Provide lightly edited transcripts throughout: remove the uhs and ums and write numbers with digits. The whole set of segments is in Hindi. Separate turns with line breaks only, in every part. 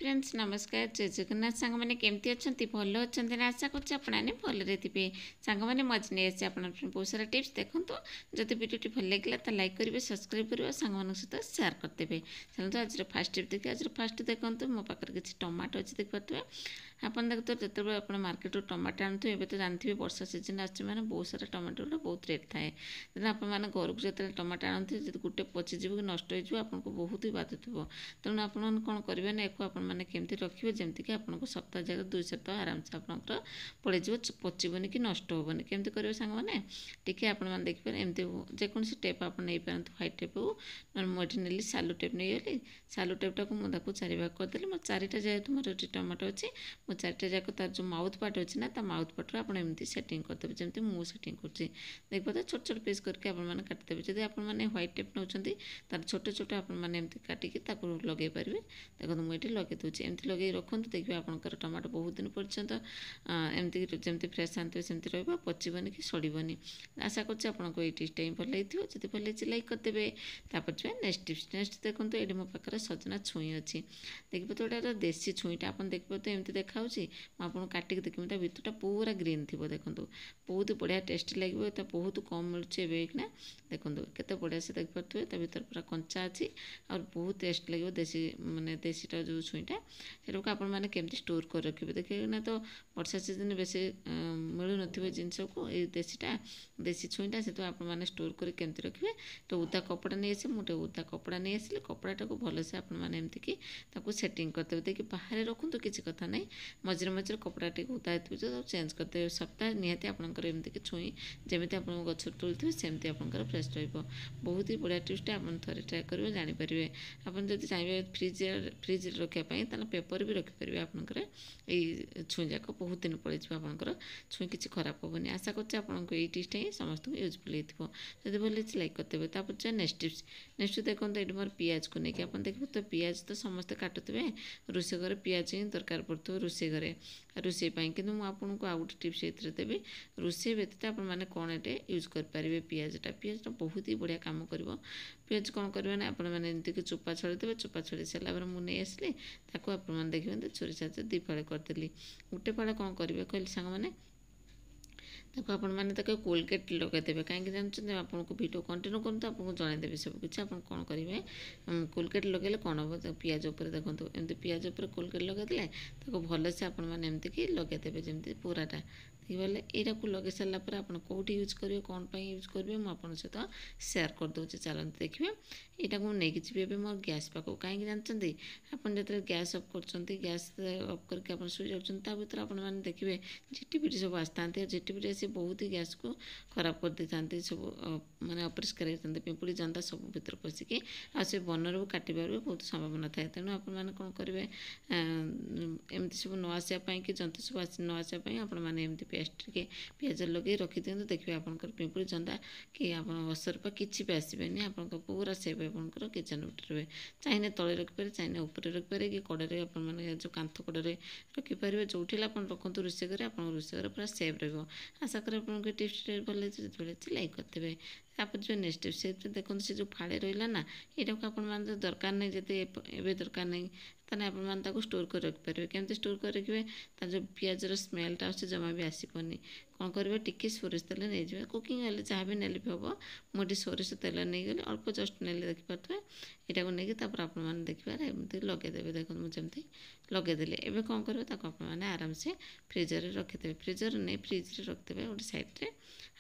फ्रेंड्स नमस्कार जय जगन्नाथ सांग मैंने केमती अच्छा भल अच्छा ना आशा करने भलरे थे सांग मैंने मज नहीं आसी आप बहुत सारा टिप्स देखो जब भिडियो भल लगे तो लाइक करेंगे सब्सक्राइब करेंगे सांग सहित सेयार करदे। चलते आज फास्ट टिप देखिए। आज फास्ट देखो मो पाखे किसी टमाटो अच्छे देखिए आप देखते जो आप मार्केट टमाटो आनुवे एवं तो जानते हैं वर्षा सीजन आने बहुत सारा टमाटो गुड़ा बहुत रेट थाए तेना आप घर को जो टमाटो आनते गोटे पचिज कि नष्ट हो आपको बहुत ही बाधुव तेणु आप कौन करेंगे ना एक आपने केमती रखिए जमीक आपको सप्ताह जगह 2 सप्ताह आराम से आपंकर पड़े पचीबनी कि नष्ट हेनी केमती करेंगे सांग मैंने टी आपने देखिए एमती जेकोसी टेप आप नहीं पारत ह्वाइट टेप हो मुझे नेली सालू टेप नहीं गली सालू टेपटा को मुझे 4 भाग करदेली मोर 4टा जेहतु मोर टमाटो अच्छी मो 4टा जाक तार जो माउथ पार्ट अच्छी ना माउथ पार्टर आप सेटिंग करदेवे जमी मुझे सेटिंग कर देखिए तो छोट छोट पीस करके आपने काटिदेवे जब आपने ह्वाइट टेप नौ तार छोट छोट आपने काटिकी लगे पारे देखो मुझे लगे दूसरी एमती लगे रखुद देखिए आपंकर टमाटो बहुत दिन पर्यंत एमती जमी फ्रेश आनते सेमती रहा पचीबनी कि सड़बनी आशा करते आपको ये टिप्सटा ही भल लगी जब भल लगे लाइक करदेवे। तापर नेक्स्ट टिप्स नेक्स्ट देखो ये मो पाखे सजना छुई अच्छी देखिए तो यहाँ देसी छुईटा आप देखिए तो एमती देखा आपको काटिक देखिए भितरटा पूरा ग्रीन थी देखो बहुत बढ़िया टेस्टी लगे तो बहुत कम मिलूँ ना देखो केते बढ़िया से देखिए भर पूरा कंचा अच्छी और बहुत टेस्ट लगे देसी मानने देसीटा जो छुईटा से आपने केमती स्टोर कर रखिए देखिए ना तो वर्षा सीजन बेसी मिलू न जिनस को ये देसीटा देसी छुईटा से तो आपने स्टोर कर केमती रखिए तो उदा कपड़ा नहीं आसे मुझे उदा कपड़ा नहीं आसिले कपड़ाटा को भलसे आपमती कि सेटिंग करदे देखिए बाहर रखु किसी कथा नहीं मझे मझे कपड़ा टी उदा हो चेंज करदे सप्ताह निहाती आपंकर एमती कि छुई जमी आप गछ तोली सेमती आपंकर फ्रेश बहुत ही बढ़िया टिप्सटा आप थे ट्राए करेंगे जानीपर आप चाहिए फ्रिज रखापी पेपर भी रखिपारे आपंकर ये छुई जाक बहुत दिन पड़े आपंकर छुई किसी खराब हेनी आशा करते आपको ये टिप्सटा ही समस्त यूजफुल हो जब भले लाइक करते तापर नेक्स्ट टिप्स नेक्स्ट देखो ये मोर पियाज को लेकिन आप देखिए तो पियाज तो समस्ते काटुवे रोषे घर पियाज ही दरकार पड़ो रोषे घरे रोषे कि मुझे आपको आउ गोटे टिप्स ये देवी रोषे व्यतीत आपने कौन ये यूज करेंगे पियाजटा बहुत ही बढ़िया कम कर पियाज कौन करेंगे ना आपने चोपा छड़ीदेवे चोपा छड़ी सारापर मुझे नहीं आसली आप देखिए छुरी साथ 2 फाड़ करदेली गोटे फाड़ कौन करेंगे कहले सांग मैंने आपने कोलगेट लगेदेवे कहीं जानते आपको वीडियो कंटिन्यू करते आपको जनईदेवी सब किसी आप कौन करेंगे कोलगेट लगे कौन हम पियाज उपर देखो एमती पियाज उपर कोलगेट लगेदे भलसे आपमती कि लगेदेवे जमी पूराटा बोले यहाँ को लगे सारापर आप कौटी यूज करेंगे कौन पर यूज करेंगे मुझे आपको सहित सेयार करदे चलते देखिए यहाँ को लेकिन जी मोर गैस पाक कहीं जानते आप जो गैस अफ कर गैस अफ करके आप शुई जाता भर आपने देखिए झिटिपिटी सब आसता झिटिपिटी आसी बहुत ही गैस को खराब कर दे था सब माने अपरिष्कार होता पिंपुड़ी जंता सब भर पशिकी आसे बनर काटबार भी बहुत संभावना थाए तेणु आपने कौन करेंगे एमती सब न आसापी कि जंतु सब न आसापी आपने पेस्ट के पियाज लगे रखी दिखाते देखिए आपंकर पिंपुड़ी जंदा कि आप असरपा किसी भी आसबेनि आप पूरा सेफ आपंकर किचन रहे चाहिए तले रखिपारे चाहिए ऊपर रखिपारे कि कड़े आपने जो कांथ कड़े रखिपारे जो आप रखु रोषे घर आप रोषे घर पूरा सेफ रशा कर आपको टिप्स भल लगे लाइक करते तापर जो नेक्स्ट टिप्स से देखो से जो फाड़े रहा ना यहाँ को आप दरकार नहीं जैसे एवं दरकार नहीं ताने आप स्टोर कर रखिपारे केमती स्टोर कर रखिए जो पियाजर स्मेलटा अच्छे जमा भी आसपनी कौन करेंगे टिके सोरिष तेल नहीं जाए कुकिंग हेल्ले जहाँ भी नेले भी हम मुझे सोरिष तेल नहीं गली अल्प जस्ट नेले देखिपे यहाँ को लेकिन आपने देखिए एमती लगेदेवे देखो मुझे लगेदेले एवं कौन करेंगे आपने आराम से फ्रिजर रखिदेवे फ्रिजर नहीं फ्रिज रखिदेवे गोटे सैड्रे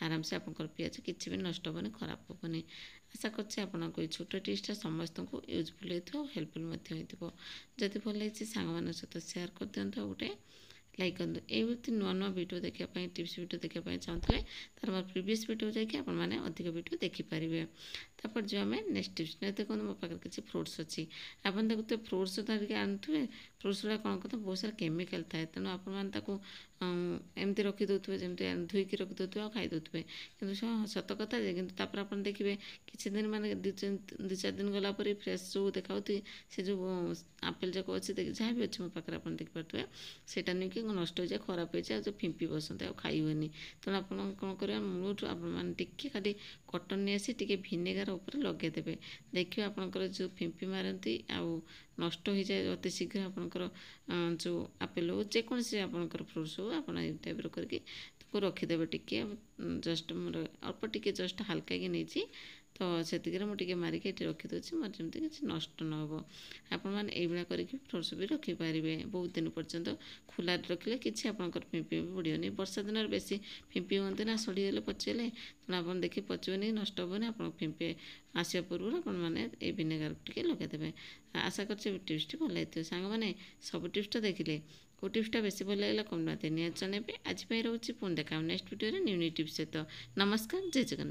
आराम से आप पियाज किसी भी नष्ट हेनी खराब हेनी आशा करते आपको ये छोट टिप्सटा समस्त को यूजफुल हो हेल्पफुल जदि भल लगी सांग सहित सेयार कर दिखाँ गोटे लाइक करते ये नुआ नुआ भिडियो देखापी टिप्स भिडियो देखापी चाहते तार मोर प्रीवियस भिडियो जाकि आपने अधिक भिडियो देखिपारे तापर जो आम नेक्स्ट टिप्स ने देखो मो पाखे किसी फ्रुट्स अच्छी आप देखते फ्रुट्स धरिक आनुवे फ्रुट्स गुड़ा कौन करते बहुत सारा केमिकल थाए तेणु आपको एमती रखिदे जमी धोईकी रखिदे आ खाई दे कि सत कथा कि आप देखिए किसी दिन माने 2-4 दिन गलापर फ्रेश जो देखा से जो आपेल जाक अच्छे जहाँ भी अच्छे मो पाखे आप देखिपे सेटा नहीं कि ନଷ୍ଟ ହୋଇଯାଏ, ଖରାପ ହେଇଯାଏ, ଆଉ ଯେଉଁ ଫିମ୍ପି ବସନ୍ତି ଆଉ ଖାଇ ହୁଏନି। ତେଣୁ ଆପଣ କ'ଣ କରିବା, ମୂଳଠୁ ଆପଣମାନେ ଟିକେ ଖାଲି କଟନ୍ ନେଇ ଆସି ଟିକେ ଭିନେଗାର ଉପରେ ଲଗେଇଦେବେ। ଦେଖିବେ ଆପଣଙ୍କର ଯେଉଁ ଫିମ୍ପି ମାରନ୍ତି ଆଉ ନଷ୍ଟ ହୋଇଯାଏ ଅତି ଶୀଘ୍ର ଆପଣଙ୍କର ଯେଉଁ ଆପେଲ୍ ହେଉ ଯେକୌଣସି ଆପଣଙ୍କର ଫ୍ରୁଟ୍ସ ହେଉ, ଆପଣ ଏଇ ଟାଇପ୍ର କରିକି ତାକୁ ରଖିଦେବେ। ଟିକେ ଜଷ୍ଟ ମୋର ଅଳ୍ପ ଟିକେ ଜଷ୍ଟ ହାଲକା କି ନେଇଛି, ତ ସେତିକିରେ ମୁଁ ଟିକେ ମାରିକି ଏଠି ରଖିଦେଉଛି, ମୋର ଯେମିତି କିଛି ନଷ୍ଟ ନ ହେବ। ଆପଣମାନେ ଏଇଭଳିଆ କରିକି ଫ୍ରୁଟ୍ସ ବି ରଖିପାରିବେ ବହୁତ ଦିନ ପର୍ଯ୍ୟନ୍ତ। ଖୋଲାରେ ରଖିଲେ କିଛି ଆପଣଙ୍କର ଫିମ୍ପି ବି ପଡ଼ିବନି। ବର୍ଷା ଦିନରେ ବେଶୀ ଫିମ୍ପି ହୁଅନ୍ତି ନା, ସଡ଼ିଗଲେ ପଚିଗଲେ, ତେଣୁ ଆପଣ ଦେଖି ପଚିବନି, ନଷ୍ଟ ହେବନି। ଆପଣଙ୍କ ଫିମ୍ପି ଆସିବା ପୂର୍ବରୁ ଆପଣମାନେ ଏଇ ଭିନେଗାର ଟିକେ ଲଗାଇଦେବେ। ଆଶା କରୁଛି ଟିପ୍ସଟି ଭଲ ଲାଗିଥିବ। ସାଙ୍ଗମାନେ ସବୁ ଟିପ୍ସଟା ଦେଖିଲେ, କେଉଁ ଟିପ୍ସଟା ବେଶୀ ଭଲ ଲାଗିଲା କମେଣ୍ଟ ନିହାତି ଜଣାଇବେ। ଆଜି ପାଇଁ ରହୁଛି, ପୁଣି ଦେଖା ନେକ୍ସଟ ଭିଡ଼ିଓରେ ନ୍ୟୁ ନ୍ୟୁ ଟିପ୍ସ ସହିତ। ନମସ୍କାର, ଜୟ ଜଗନ୍ନାଥ।